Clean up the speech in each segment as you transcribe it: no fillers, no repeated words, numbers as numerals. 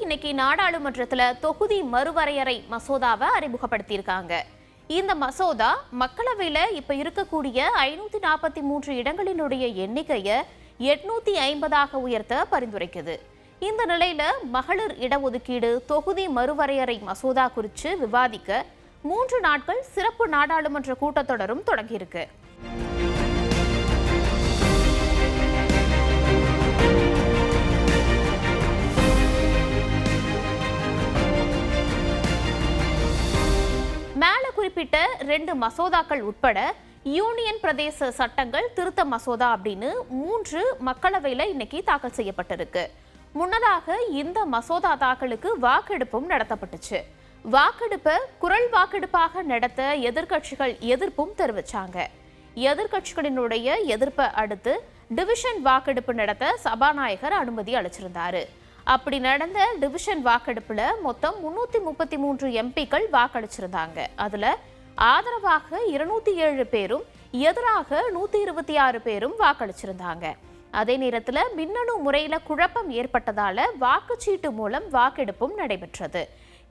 இன்னைக்கு நாடாளுமன்றத்துல தொகுதி மறுவரையறை மசோதாவை அறிமுகப்படுத்தியிருக்காங்க. இந்த மசோதா மக்களவையில இப்ப இருக்கக்கூடிய 543 இடங்களினுடைய எண்ணிக்கையை 850 உயர்த்த பரிந்துரைக்குது. இந்த நிலையில மகளிர் இடஒதுக்கீடு தொகுதி மறுவரையறை மசோதா குறித்து விவாதிக்க 3 நாட்கள் சிறப்பு நாடாளுமன்ற கூட்டத்தொடரும் தொடங்கியிருக்கு. மேல குறிப்பிட்ட 2 மசோதாக்கள் உட்பட யூனியன் பிரதேச சட்டங்கள் திருத்த மசோதா அப்படின்னு 3 மக்களவையில இன்னைக்கு தாக்கல் செய்யப்பட்டிருக்கு. முன்னதாக இந்த மசோதா தாக்கலுக்கு வாக்கெடுப்பும் நடத்தப்பட்டுச்சு. வாக்கெடுப்பை குரல் வாக்கெடுப்பாக நடத்த எதிர்க்கட்சிகள் எதிர்ப்பும் தெரிவிச்சாங்க. எதிர்க்கட்சிகளினுடைய எதிர்ப்பை அடுத்து டிவிஷன் வாக்கெடுப்பு நடத்த சபாநாயகர் அனுமதி அளிச்சிருந்தாரு. அப்படி நடந்த டிவிஷன் வாக்கெடுப்புல மொத்தம் 333 எம்பிக்கள் வாக்களிச்சிருந்தாங்க. அதுல ஆதரவாக 207 பேரும் எதிராக 126 பேரும் வாக்களிச்சிருந்தாங்க. அதே நேரத்தில் மின்னணு முறையில குழப்பம் ஏற்பட்டதால வாக்குச்சீட்டு மூலம் வாக்கெடுப்பும் நடைபெற்றது.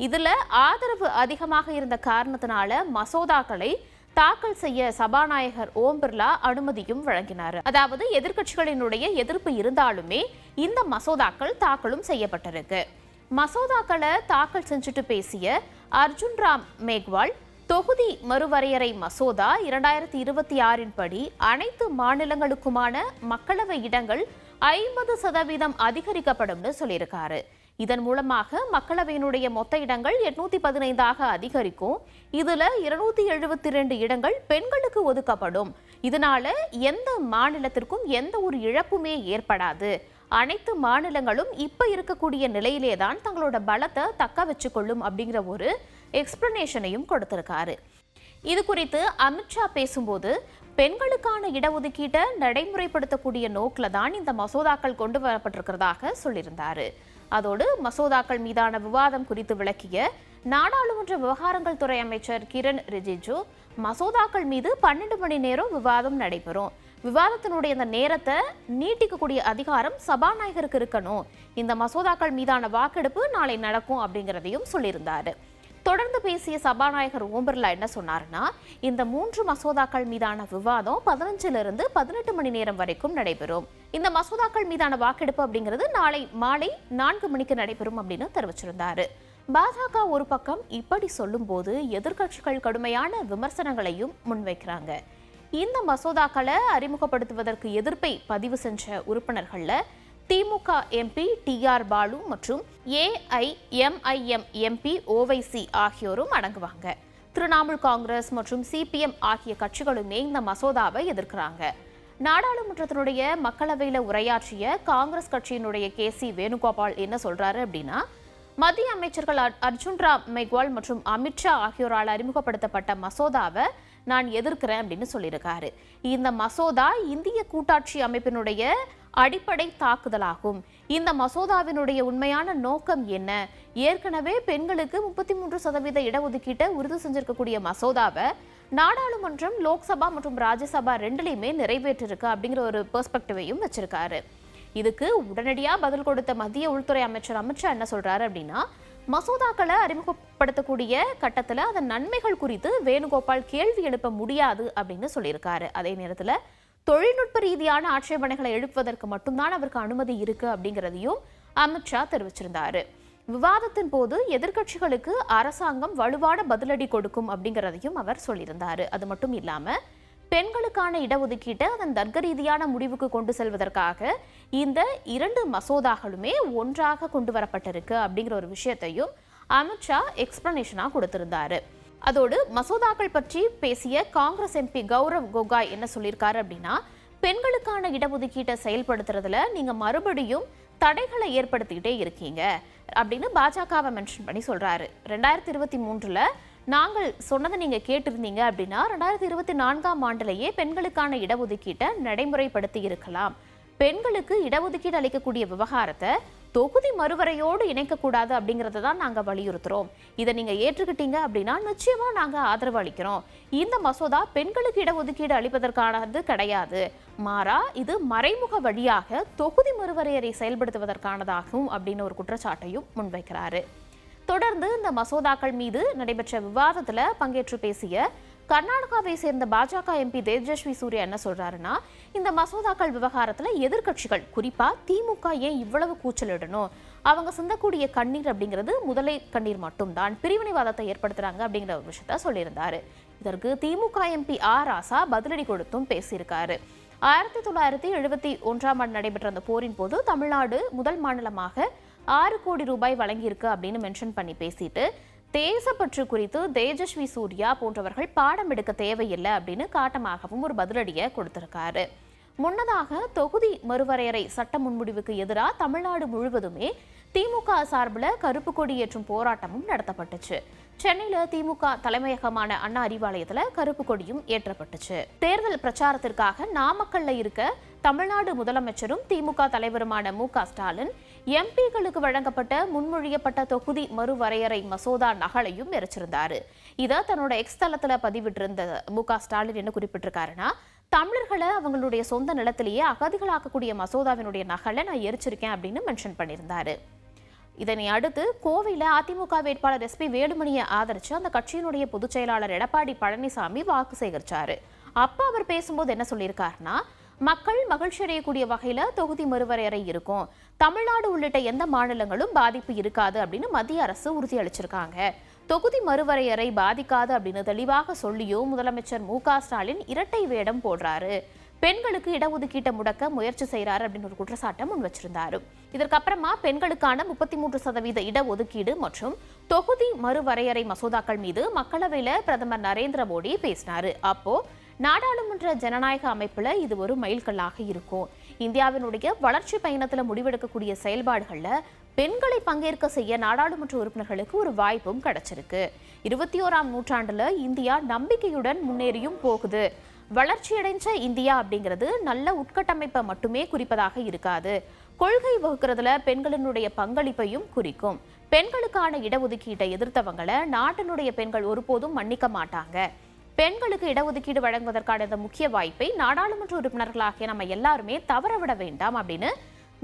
இதுல ஆதரவு அதிகமாக இருந்த காரணத்தினால மசோதாக்களை தாக்கல் செய்ய சபாநாயகர் ஓம் பிர்லா அனுமதியும் வழங்கினார். அதாவது எதிர்க்கட்சிகளினுடைய எதிர்ப்பு இருந்தாலுமே இந்த மசோதாக்கள் தாக்கலும் செய்யப்பட்டிருக்கு. மசோதாக்களை தாக்கல் செஞ்சுட்டு பேசிய அர்ஜுன் ராம் மேக்வால், தொகுதி மறுவரையறை மசோதா 2026 படி அனைத்து மாநிலங்களுக்குமான மக்களவை இடங்கள் 50% அதிகரிக்கப்படும்னு சொல்லியிருக்காரு. இதன் மூலமாக மக்களவையினுடைய மொத்த இடங்கள் 815 அதிகரிக்கும். இதுல 272 இடங்கள் பெண்களுக்கு ஒதுக்கப்படும். இதனால எந்த மாநிலத்திற்கும் எந்த ஒரு இழப்புமே ஏற்படாது. அனைத்து மாநிலங்களும் இப்ப இருக்கக்கூடிய நிலையிலே தான் தங்களோட பலத்தை தக்க வச்சுக்கொள்ளும் அப்படிங்கிற ஒரு எக்ஸ்பிளனேஷனையும் கொடுத்திருக்காரு. இது குறித்து அமித்ஷா பேசும்போது பெண்களுக்கான இடஒதுக்கீட்டை நடைமுறைப்படுத்தக்கூடிய நோக்கில் தான் இந்த மசோதாக்கள் கொண்டு வரப்பட்டிருக்கிறதாக சொல்லியிருந்தாரு. அதோடு மசோதாக்கள் மீதான விவாதம் குறித்து விளக்கிய நாடாளுமன்ற விவகாரங்கள் துறை அமைச்சர் கிரண் ரிஜிஜு, மசோதாக்கள் மீது 12 மணி நேரம் விவாதம் நடைபெறும். விவாதத்தினுடைய இந்த நேரத்தை நீட்டிக்கக்கூடிய அதிகாரம் சபாநாயகருக்கு இருக்கணும். இந்த மசோதாக்கள் மீதான வாக்கெடுப்பு நாளை நடக்கும் அப்படிங்கிறதையும் சொல்லியிருந்தாரு. தொடர்ந்து பேசிய சபாநாயகர் ஓம் பிர்லா என்ன சொன்னார்னா, இந்த 3 மசோதாக்கள் மீதான விவாதம் 15 to 18 மணி நேரம் வரைக்கும் நடைபெறும். இந்த மசோதாக்கள் மீதான வாக்கெடுப்பு அப்படிங்கிறது நாளை மாலை 4 மணிக்கு நடைபெறும் அப்படின்னு தெரிவிச்சிருந்தாரு. பாஜக ஒரு பக்கம் இப்படி சொல்லும் போது எதிர்க்கட்சிகள் கடுமையான விமர்சனங்களையும் முன்வைக்கிறாங்க. இந்த மசோதாக்களை அறிமுகப்படுத்துவதற்கு எதிர்ப்பை பதிவு செஞ்ச உறுப்பினர்கள்ல திமுக எம்பி TR பாலு மற்றும் AIMIM எம்பி OYC ஆகியோரும் அடங்குவாங்க. திரிணாமுல் காங்கிரஸ் மற்றும் CPM ஆகிய கட்சிகளுமே இந்த மசோதாவை எதிர்க்கிறாங்க. நாடாளுமன்றத்தினுடைய மக்களவையில் உரையாற்றிய காங்கிரஸ் கட்சியினுடைய KC வேணுகோபால் என்ன சொல்றாரு அப்படின்னா, மத்திய அமைச்சர்கள் அர்ஜுன் ராம் மேக்வால் மற்றும் அமித்ஷா ஆகியோரால் அறிமுகப்படுத்தப்பட்ட மசோதாவை நான் எதிர்க்கிறேன் அப்படின்னு சொல்லியிருக்காரு. இந்த மசோதா இந்திய கூட்டாட்சி அமைப்பினுடைய அடிப்படை தாக்குதலாகும். இந்த மசோதாவினுடைய உண்மையான நோக்கம் என்ன? ஏற்கனவே பெண்களுக்கு 33% இடஒதுக்கீட்டை உறுதி செஞ்சிருக்கக்கூடிய மசோதாவை நாடாளுமன்றம், லோக்சபா மற்றும் ராஜ்யசபா 2லையுமே நிறைவேற்றிருக்கு அப்படிங்கிற ஒரு பெர்ஸ்பெக்டிவையும் வச்சிருக்காரு. இதுக்கு உடனடியா பதில் கொடுத்த மத்திய உள்துறை அமைச்சர் அமித்ஷா என்ன சொல்றாரு அப்படின்னா, மசோதாக்களை அறிமுகப்படுத்தக்கூடிய கட்டத்தில் அதன் நன்மைகள் குறித்து வேணுகோபால் கேள்வி எழுப்ப முடியாது அப்படின்னு சொல்லியிருக்காரு. அதே நேரத்தில் தொழில்நுட்ப ரீதியான ஆட்சேபனைகளை எழுப்புவதற்கு மட்டும்தான் அவருக்கு அனுமதி இருக்கு அப்படிங்கிறதையும் அமித்ஷா தெரிவிச்சிருந்தாரு. விவாதத்தின் போது எதிர்க்கட்சிகளுக்கு அரசாங்கம் வலுவான பதிலடி கொடுக்கும் அப்படிங்கிறதையும் அவர் சொல்லியிருந்தாரு. அது மட்டும் இல்லாம பெண்களுக்கான இடஒதுக்கீட்டை அதன் தர்க்க ரீதியான முடிவுக்கு கொண்டு செல்வதற்காக இந்த 2 மசோதாக்களுமே ஒன்றாக கொண்டு வரப்பட்டிருக்கு அப்படிங்கிற ஒரு விஷயத்தையும் அமித்ஷா எக்ஸ்பிளனேஷனா கொடுத்திருந்தாரு. அதோடு மசோதாக்கள் பற்றி பேசிய காங்கிரஸ் எம்பி கௌரவ் கோகாய் என்ன சொல்லியிருக்காரு அப்படின்னா, பெண்களுக்கான இடஒதுக்கீட்டை செயல்படுத்துறதுல நீங்க மறுபடியும் தடைகளை ஏற்படுத்திக்கிட்டே இருக்கீங்க அப்படின்னு பாஜகவை மென்ஷன் பண்ணி சொல்றாரு. 2023 நாங்கள் சொன்னதை நீங்க கேட்டிருந்தீங்க அப்படின்னா 2024 பெண்களுக்கான இடஒதுக்கீட்டை நடைமுறைப்படுத்தி இருக்கலாம். பெண்களுக்கு இடஒதுக்கீடு அளிக்கக்கூடிய விவகாரத்தை தொகுதி மறுவரையோடு இணைக்கக்கூடாது அப்படிங்கறத தான் நாங்க வலியுறுத்துறோம். இதை நீங்க ஏற்றுக்கிட்டீங்க அப்படின்னா நிச்சயமா நாங்க ஆதரவு அளிக்கிறோம். இந்த மசோதா பெண்களுக்கு இடஒதுக்கீடு அளிப்பதற்கானது கிடையாது, மாறா இது மறைமுக வழியாக தொகுதி மறுவரையறை செயல்படுத்துவதற்கானதாகும் அப்படின்னு ஒரு குற்றச்சாட்டையும் முன்வைக்கிறாரு. தொடர்ந்து இந்த மசோதாக்கள் மீது நடைபெற்ற விவாதத்துல பங்கேற்று பேசிய கர்நாடகாவை சேர்ந்த பாஜக எம்பி தேஜஸ்வி சூர்யா என்ன சொல்றாருன்னா, இந்த மசோதாக்கள் விவகாரத்துல எதிர்க்கட்சிகள் குறிப்பா திமுக ஏன் இவ்வளவு கூச்சலிடணும்? அவங்க சிந்தக்கூடிய கண்ணீர் அப்படிங்கிறது முதலை கண்ணீர் மட்டும்தான், பிரிவினைவாதத்தை ஏற்படுத்துறாங்க அப்படிங்கிற ஒரு விஷயத்த சொல்லியிருந்தாரு. இதற்கு திமுக எம்பி ராசா பதிலடி கொடுத்தும் பேசியிருக்காரு. 1971 நடைபெற்ற அந்த போரின் போது தமிழ்நாடு முதல் மாநிலமாக 6 கோடி ரூபாய் வழங்கியிருக்கு அப்படின்னு மென்ஷன் பண்ணி பேசிட்டு தேசப்பற்று குறித்து தேஜஸ்வி சூர்யா போன்றவர்கள் பாடம் எடுக்க தேவையில்லை அப்படின்னு காட்டமாகவும் ஒரு பதிலடியை கொடுத்திருக்காரு. முன்னதாக தொகுதி மறுவரையறை சட்ட முன்முடிவுக்கு எதிராக தமிழ்நாடு முழுவதுமே திமுக சார்பில் கருப்பு கொடி ஏற்றும் போராட்டமும் நடத்தப்பட்டுச்சு. சென்னையில திமுக தலைமையகமான அண்ணா அறிவாலயத்துல கருப்பு கொடியும் ஏற்றப்பட்டுச்சு. தேர்தல் பிரச்சாரத்திற்காக நாமக்கல்ல இருக்க தமிழ்நாடு முதலமைச்சரும் திமுக தலைவருமான ஸ்டாலின் எம்பிக்களுக்கு வழங்கப்பட்ட முன்மொழியப்பட்ட தொகுதி மறுவரையறை மசோதா நகலையும் எரிச்சிருந்தாரு. இதை தன்னோட எக்ஸ் தளத்துல பதிவிட்டிருந்த ஸ்டாலின் என்ன குறிப்பிட்டிருக்காருன்னா, தமிழர்களை அவங்களுடைய சொந்த நிலத்திலேயே அகதிகளாக்கக்கூடிய மசோதாவினுடைய நகலை நான் எரிச்சிருக்கேன் அப்படின்னு மென்ஷன் பண்ணியிருந்தாரு. இதனை அடுத்து கோவையில் அதிமுக வேட்பாளர் SP வேலுமணியை ஆதரிச்சு அந்த கட்சியினுடைய பொதுச் செயலாளர் எடப்பாடி பழனிசாமி வாக்கு சேகரிச்சாரு. அப்ப அவர் பேசும்போது என்ன சொல்லியிருக்காருன்னா, மக்கள் மகிழ்ச்சி அடையக்கூடிய வகையில தொகுதி மறுவரையறை இருக்கும், தமிழ்நாடு உள்ளிட்ட எந்த மாநிலங்களும் பாதிப்பு இருக்காது அப்படின்னு மத்திய அரசு உறுதியளிச்சிருக்காங்க. தொகுதி மறுவரையறை பாதிக்காது அப்படின்னு தெளிவாக சொல்லியும் முதலமைச்சர் ஸ்டாலின் இரட்டை வேடம் போடுறாரு, பெண்களுக்கு இடஒதுக்கீட்டை முடக்க முயற்சி செய்யறாரு அப்படின்னு ஒரு குற்றச்சாட்டை முன் வச்சிருந்தாரு. இதற்கப்புறமா பெண்களுக்கான 33% இடஒதுக்கீடு மற்றும் தொகுதி மறுவரையறை மசோதாக்கள் மீது மக்களவையில பிரதமர் நரேந்திர மோடி பேசினாரு. அப்போ நாடாளுமன்ற ஜனநாயக அமைப்புல இது ஒரு மைல்கல்லாக இருக்கும், இந்தியாவினுடைய வளர்ச்சி பயணத்துல முடிவெடுக்கக்கூடிய செயல்பாடுகள்ல பெண்களை பங்கேற்க செய்ய நாடாளுமன்ற உறுப்பினர்களுக்கு ஒரு வாய்ப்பும் கிடைச்சிருக்கு. 21ஆம் நூற்றாண்டுல இந்தியா நம்பிக்கையுடன் முன்னேறியும் போகுது, வளர்ச்சியடைஞ்ச இந்தியா அப்படிங்கிறது நல்ல உட்கட்டமைப்பை மட்டுமே குறிப்பதாக இருக்காது, கொள்கை வகுக்கிறதுல பெண்களினுடைய பங்களிப்பையும் குறிக்கும். பெண்களுக்கான இடஒதுக்கீட்டை எதிர்த்தவங்களை நாட்டினுடைய பெண்கள் ஒருபோதும் மன்னிக்க மாட்டாங்க. பெண்களுக்கு இடஒதுக்கீடு வழங்குவதற்கான இந்த முக்கிய வாய்ப்பை நாடாளுமன்ற உறுப்பினர்களாகிய நம்ம எல்லாருமே தவறவிட வேண்டாம் அப்படின்னு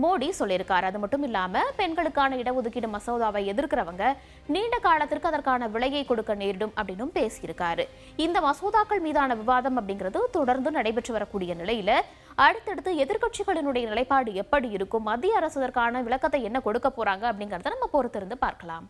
மோடி சொல்லியிருக்காரு. அது மட்டும் இல்லாம பெண்களுக்கான இடஒதுக்கீடு மசோதாவை எதிர்க்கிறவங்க நீண்ட காலத்திற்கு அதற்கான விலையை கொடுக்க நேரிடும் அப்படின்னு பேசியிருக்காரு. இந்த மசோதாக்கள் மீதான விவாதம் அப்படிங்கிறது தொடர்ந்து நடைபெற்று வரக்கூடிய நிலையில அடுத்தடுத்து எதிர்க்கட்சிகளினுடைய நிலைப்பாடு எப்படி இருக்கும், மத்திய அரசு அதற்கான விளக்கத்தை என்ன கொடுக்க போறாங்க அப்படிங்கறத நம்ம பொறுத்திருந்து பார்க்கலாம்.